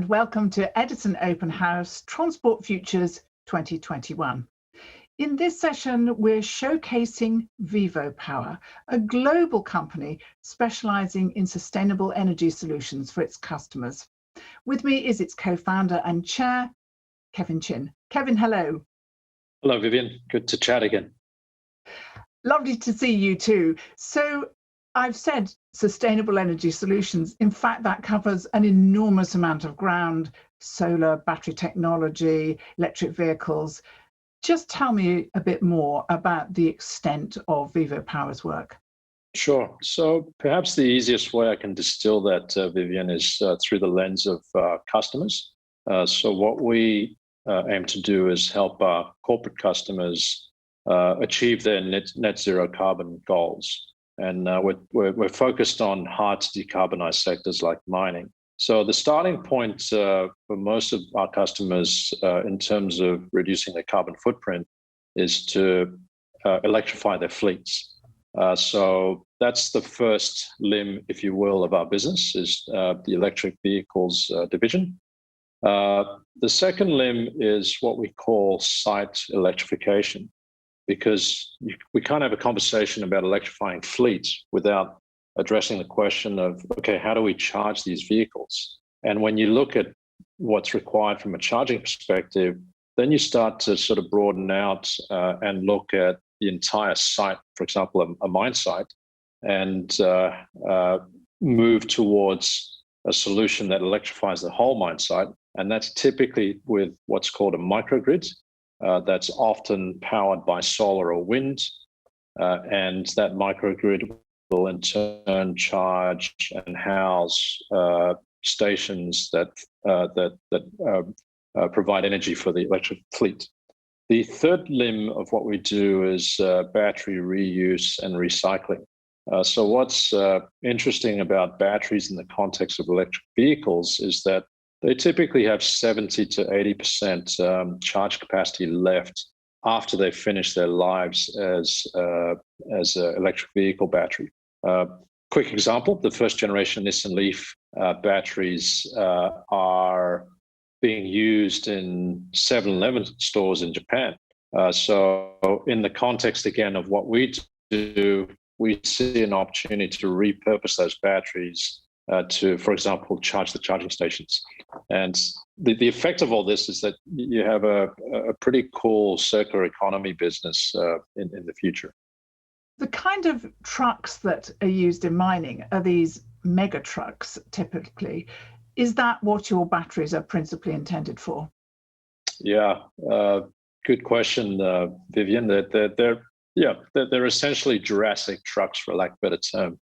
and welcome to Edison Open House Transport Futures 2021. In this session, we're showcasing VivoPower, a global company specializing in sustainable energy solutions for its customers. With me is its co-founder and chair, Kevin Chin. Kevin, hello. Hello, Vivian. Good to chat again. Lovely to see you too. So I've said sustainable energy solutions. In fact, that covers an enormous amount of ground: solar, battery technology, electric vehicles. Just tell me a bit more about the extent of VivoPower's work. Sure. So perhaps the easiest way I can distill that, Vivian, is through the lens of customers. So what we aim to do is help our corporate customers achieve their net zero carbon goals. And we're focused on hard to decarbonize sectors like mining. So the starting point for most of our customers in terms of reducing their carbon footprint is to electrify their fleets. So that's the first limb, if you will, of our business, is the electric vehicles division. The second limb is what we call site electrification, because we can't have a conversation about electrifying fleets without addressing the question of, okay, how do we charge these vehicles? And when you look at what's required from a charging perspective, then you start to sort of broaden out and look at the entire site, for example, a mine site, and move towards a solution that electrifies the whole mine site. And that's typically with what's called a microgrid. That's often powered by solar or wind, and that microgrid will in turn charge and house stations that provide energy for the electric fleet. The third limb of what we do is battery reuse and recycling. So what's interesting about batteries in the context of electric vehicles is that they typically have 70 to 80% charge capacity left after they finish their lives as an electric vehicle battery. Quick example: the first generation Nissan Leaf batteries are being used in 7-Eleven stores in Japan. So in the context again of what we do, we see an opportunity to repurpose those batteries to, for example, charge the charging stations. And the effect of all this is that you have a pretty cool circular economy business in the future. The kind of trucks that are used in mining are these mega trucks typically. Is that what your batteries are principally intended for? Yeah, good question, Vivian. They're essentially Jurassic trucks, for lack of a better term.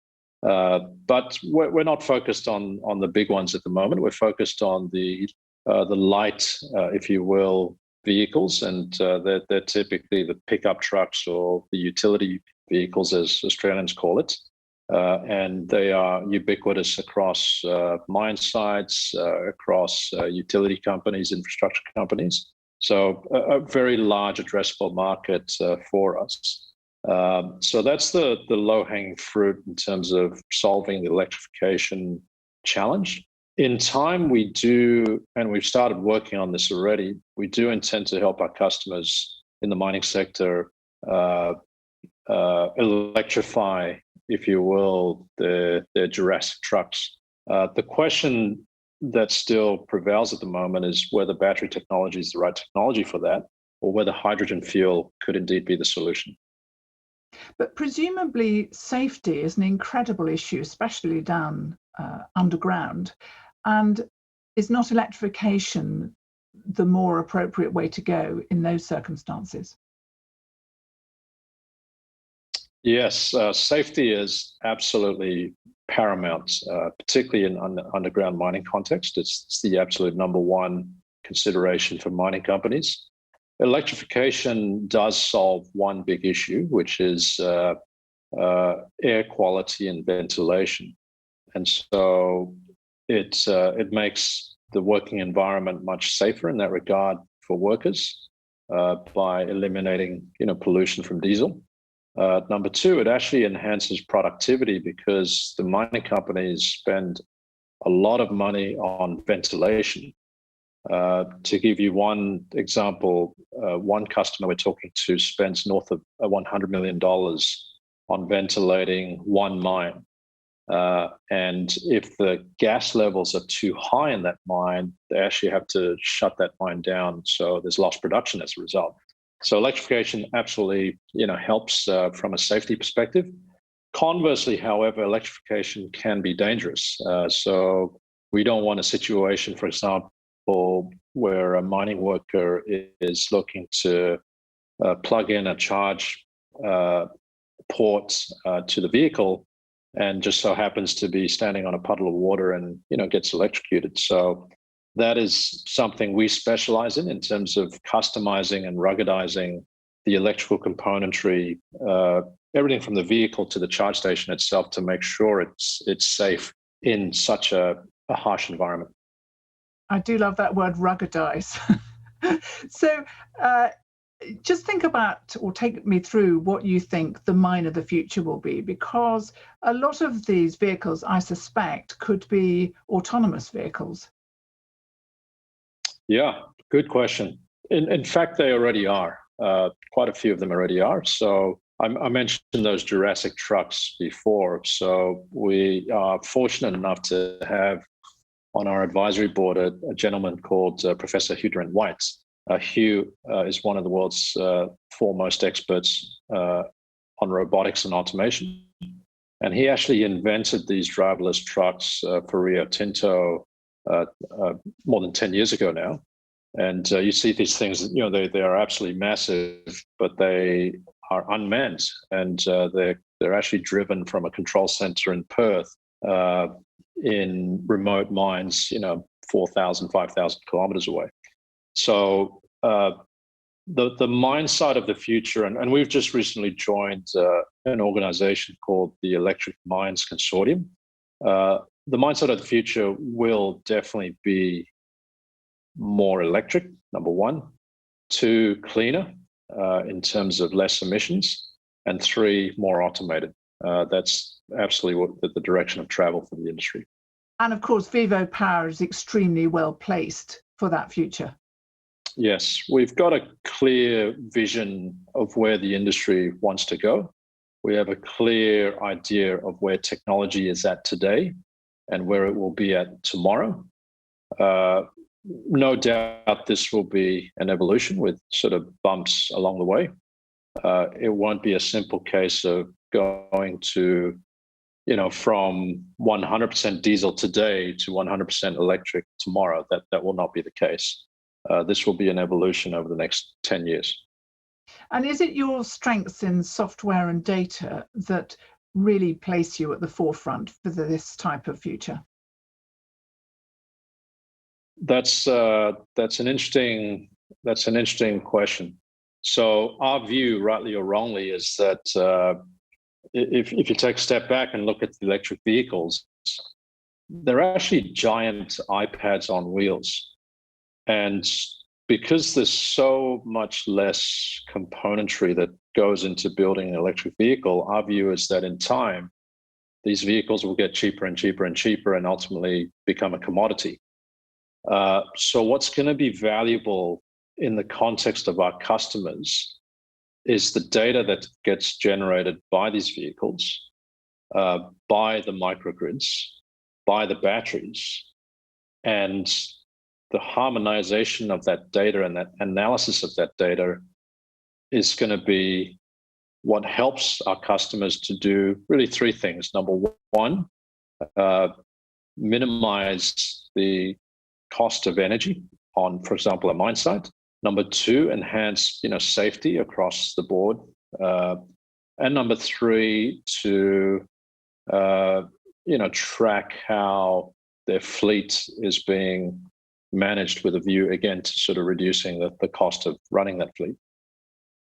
But we're not focused on the big ones at the moment. We're focused on the light, if you will, vehicles, and they're typically the pickup trucks or the utility vehicles, as Australians call it. And they are ubiquitous across mine sites, across utility companies, infrastructure companies. So a very large addressable market for us. So that's the low-hanging fruit in terms of solving the electrification challenge. In time, we do, and we've started working on this already, we do intend to help our customers in the mining sector electrify, if you will, their Jurassic trucks. The question that still prevails at the moment is whether battery technology is the right technology for that, or whether hydrogen fuel could indeed be the solution. But presumably safety is an incredible issue, especially down underground. And is not electrification the more appropriate way to go in those circumstances? Yes, safety is absolutely paramount, particularly in underground mining context. It's the absolute number one consideration for mining companies. Electrification does solve one big issue, which is air quality and ventilation. And so it makes the working environment much safer in that regard for workers by eliminating pollution from diesel. Number two, it actually enhances productivity because the mining companies spend a lot of money on ventilation. To give you one example, one customer we're talking to spends north of $100 million on ventilating one mine. And if the gas levels are too high in that mine, they actually have to shut that mine down. So there's lost production as a result. So electrification absolutely, helps from a safety perspective. Conversely, however, electrification can be dangerous. So we don't want a situation, for example, where a mining worker is looking to plug in a charge port to the vehicle, and just so happens to be standing on a puddle of water and gets electrocuted. So that is something we specialize in terms of customizing and ruggedizing the electrical componentry, everything from the vehicle to the charge station itself, to make sure it's safe in such a harsh environment. I do love that word, ruggedize. So just think about, or take me through what you think the mine of the future will be, because a lot of these vehicles, I suspect, could be autonomous vehicles. Yeah, good question. In fact, they already are. Quite a few of them already are. So I mentioned those Jurassic trucks before. So we are fortunate enough to have on our advisory board a gentleman called Professor Hugh White. Hugh is one of the world's foremost experts on robotics and automation. And he actually invented these driverless trucks for Rio Tinto more than 10 years ago now. And you see these things, they are absolutely massive, but they are unmanned, and they're actually driven from a control center in Perth in remote mines, 4,000, 5,000 kilometers away. So the mine side of the future, and we've just recently joined an organization called the Electric Mines Consortium. The mine side of the future will definitely be more electric, number one. 2, cleaner in terms of less emissions. And 3, more automated. That's absolutely what the direction of travel for the industry. And of course, VivoPower is extremely well placed for that future. Yes, we've got a clear vision of where the industry wants to go. We have a clear idea of where technology is at today and where it will be at tomorrow. No doubt this will be an evolution with sort of bumps along the way. It won't be a simple case of going to, from 100% diesel today to 100% electric tomorrow. That will not be the case. This will be an evolution over the next 10 years. And is it your strengths in software and data that really place you at the forefront for this type of future? That's an interesting question. So our view, rightly or wrongly, is that if you take a step back and look at the electric vehicles, they're actually giant iPads on wheels. And because there's so much less componentry that goes into building an electric vehicle, our view is that in time, these vehicles will get cheaper and cheaper and cheaper and ultimately become a commodity. So what's going to be valuable in the context of our customers is the data that gets generated by these vehicles, by the microgrids, by the batteries, and the harmonization of that data and that analysis of that data is going to be what helps our customers to do really 3 things. Number one, minimize the cost of energy on, for example, a mine site. Number 2, enhance safety across the board. And number 3, to track how their fleet is being managed with a view, again, to sort of reducing the cost of running that fleet.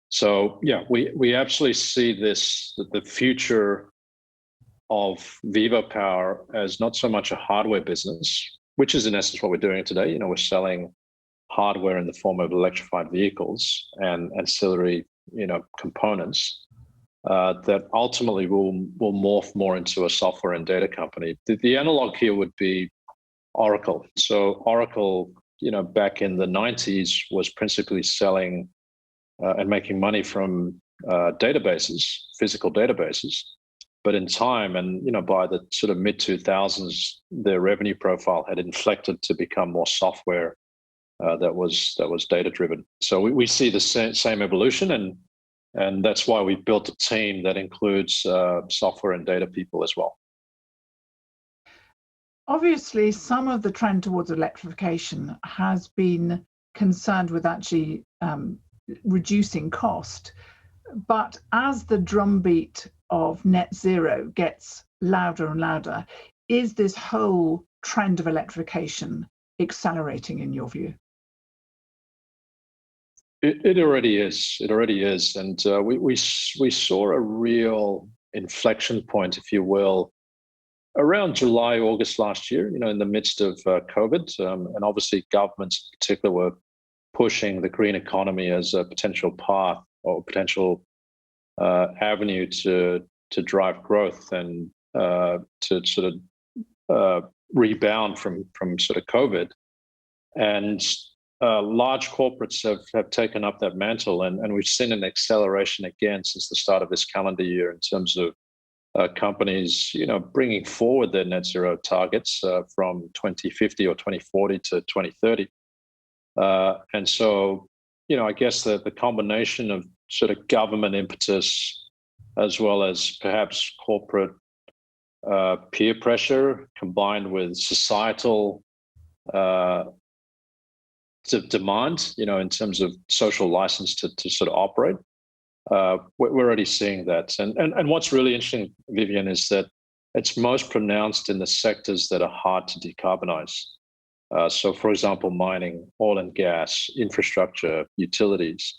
So yeah, we absolutely see the future of VivoPower as not so much a hardware business, which is in essence what we're doing today. We're selling hardware in the form of electrified vehicles and ancillary, components that ultimately will morph more into a software and data company. The analog here would be Oracle. So Oracle, back in the 90s was principally selling and making money from databases, physical databases. But in time, and by the sort of mid 2000s, their revenue profile had inflected to become more software that was data driven. So we see the same evolution, and that's why we built a team that includes software and data people as well. Obviously, some of the trend towards electrification has been concerned with actually reducing cost. But as the drumbeat of net zero gets louder and louder, is this whole trend of electrification accelerating in your view? It already is. It already is. And we saw a real inflection point, if you will, around July, August last year, in the midst of COVID. And obviously governments in particular were pushing the green economy as a potential path or potential avenue to drive growth and to sort of rebound from sort of COVID. And large corporates have taken up that mantle, and we've seen an acceleration again since the start of this calendar year in terms of companies, bringing forward their net zero targets from 2050 or 2040 to 2030. And so, I guess the combination of sort of government impetus as well as perhaps corporate peer pressure combined with societal demand, in terms of social license to sort of operate. We're already seeing that. And what's really interesting, Vivian, is that it's most pronounced in the sectors that are hard to decarbonize. So, for example, mining, oil and gas, infrastructure, utilities,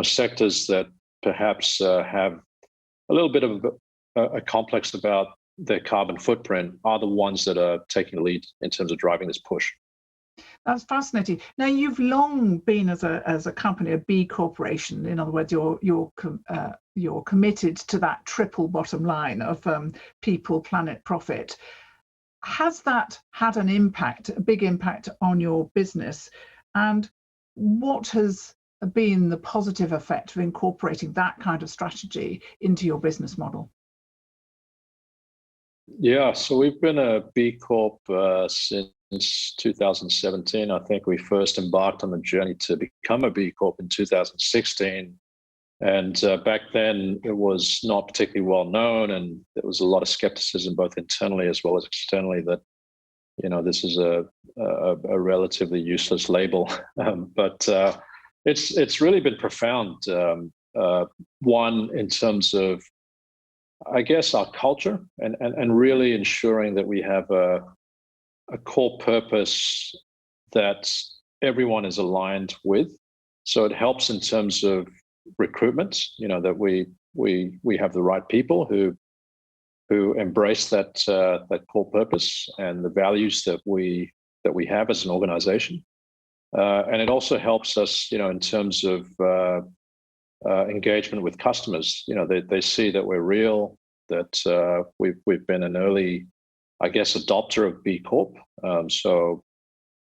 sectors that perhaps have a little bit of a complex about their carbon footprint are the ones that are taking the lead in terms of driving this push. That's fascinating. Now, you've long been as a company, a B corporation. In other words, you're committed to that triple bottom line of people, planet, profit. Has that had an impact, a big impact on your business? And what has been the positive effect of incorporating that kind of strategy into your business model? Yeah, so we've been a B Corp since 2017. I think we first embarked on the journey to become a B Corp in 2016. And back then, it was not particularly well known, and there was a lot of skepticism, both internally as well as externally, that this is a relatively useless label. But it's really been profound. One, in terms of, I guess, our culture and really ensuring that we have a core purpose that everyone is aligned with. So it helps in terms of recruitment, that we have the right people who embrace that core purpose and the values that we have as an organization. And it also helps us, in terms of engagement with customers. They see that we're real, that we've been an early, I guess, adopter of B Corp. So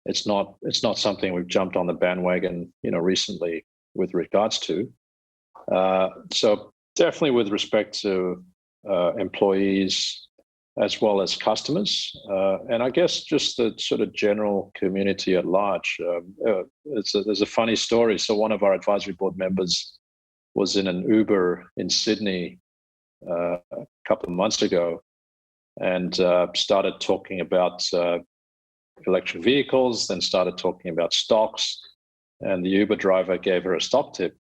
it's not something we've jumped on the bandwagon, recently with regards to. So definitely with respect to employees as well as customers, and I guess just the sort of general community at large. There's a funny story. So one of our advisory board members was in an Uber in Sydney a couple of months ago, and started talking about electric vehicles, then started talking about stocks, and the Uber driver gave her a stock tip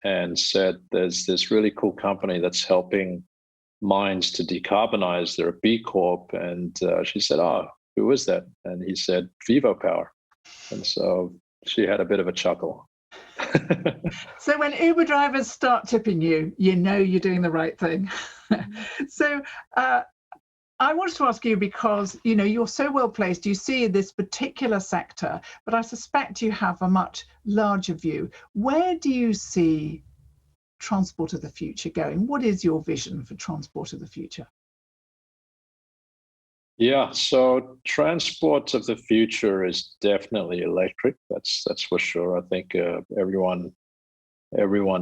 and said, there's this really cool company that's helping mines to decarbonize. They're a B Corp. And she said, oh, who is that? And he said, VivoPower. And so she had a bit of a chuckle. So when Uber drivers start tipping you, you're doing the right thing. So I wanted to ask you, because you're so well placed, you see this particular sector, but I suspect you have a much larger view. Where do you see transport of the future going? What is your vision for transport of the future? Yeah, so transport of the future is definitely electric. That's for sure. I think everyone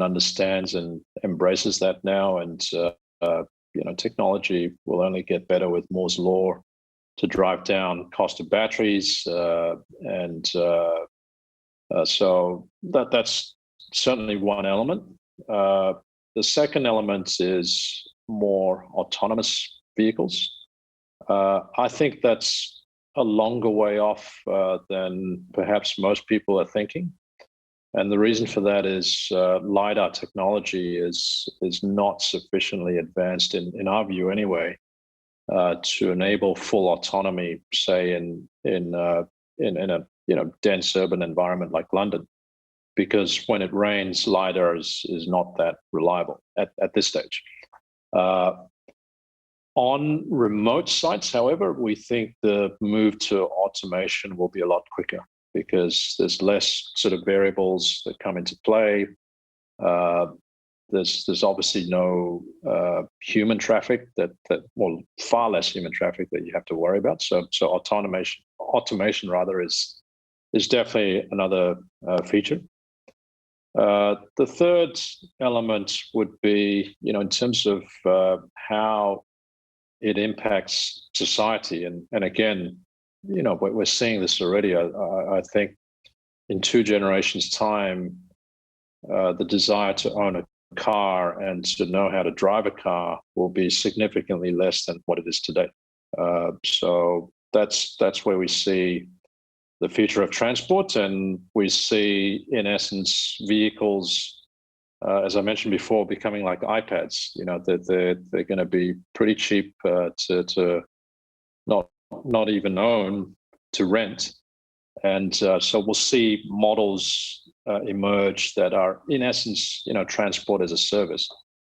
understands and embraces that now, and technology will only get better with Moore's law to drive down cost of batteries, and so that's certainly one element. The second element is more autonomous vehicles. I think that's a longer way off than perhaps most people are thinking. And the reason for that is LiDAR technology is not sufficiently advanced, in our view anyway, to enable full autonomy, say in a dense urban environment like London, because when it rains, LiDAR is not that reliable at this stage. On remote sites, however, we think the move to automation will be a lot quicker because there's less sort of variables that come into play. There's obviously no human traffic well, far less human traffic that you have to worry about. So automation rather is definitely another feature. The third element would be, in terms of how it impacts society. And again, we're seeing this already. I think in 2 generations' time, the desire to own a car and to know how to drive a car will be significantly less than what it is today. So that's where we see the future of transport, and we see, in essence, vehicles, as I mentioned before, becoming like iPads. They're going to be pretty cheap to not even own, to rent, and so we'll see models emerge that are, in essence, transport as a service.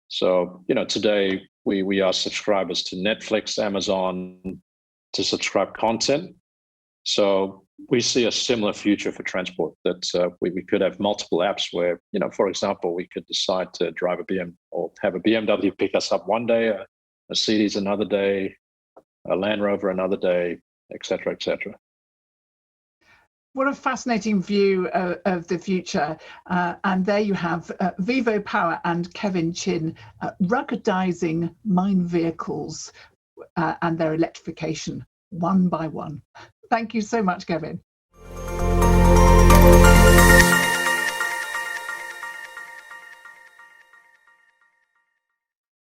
So today we are subscribers to Netflix, Amazon, to subscribe content. So we see a similar future for transport, that we could have multiple apps where, for example, we could decide to drive a BM or have a BMW pick us up one day, a Mercedes another day, a Land Rover another day, et cetera, et cetera. What a fascinating view of the future. And there you have VivoPower and Kevin Chin ruggedizing mine vehicles and their electrification one by one. Thank you so much, Kevin.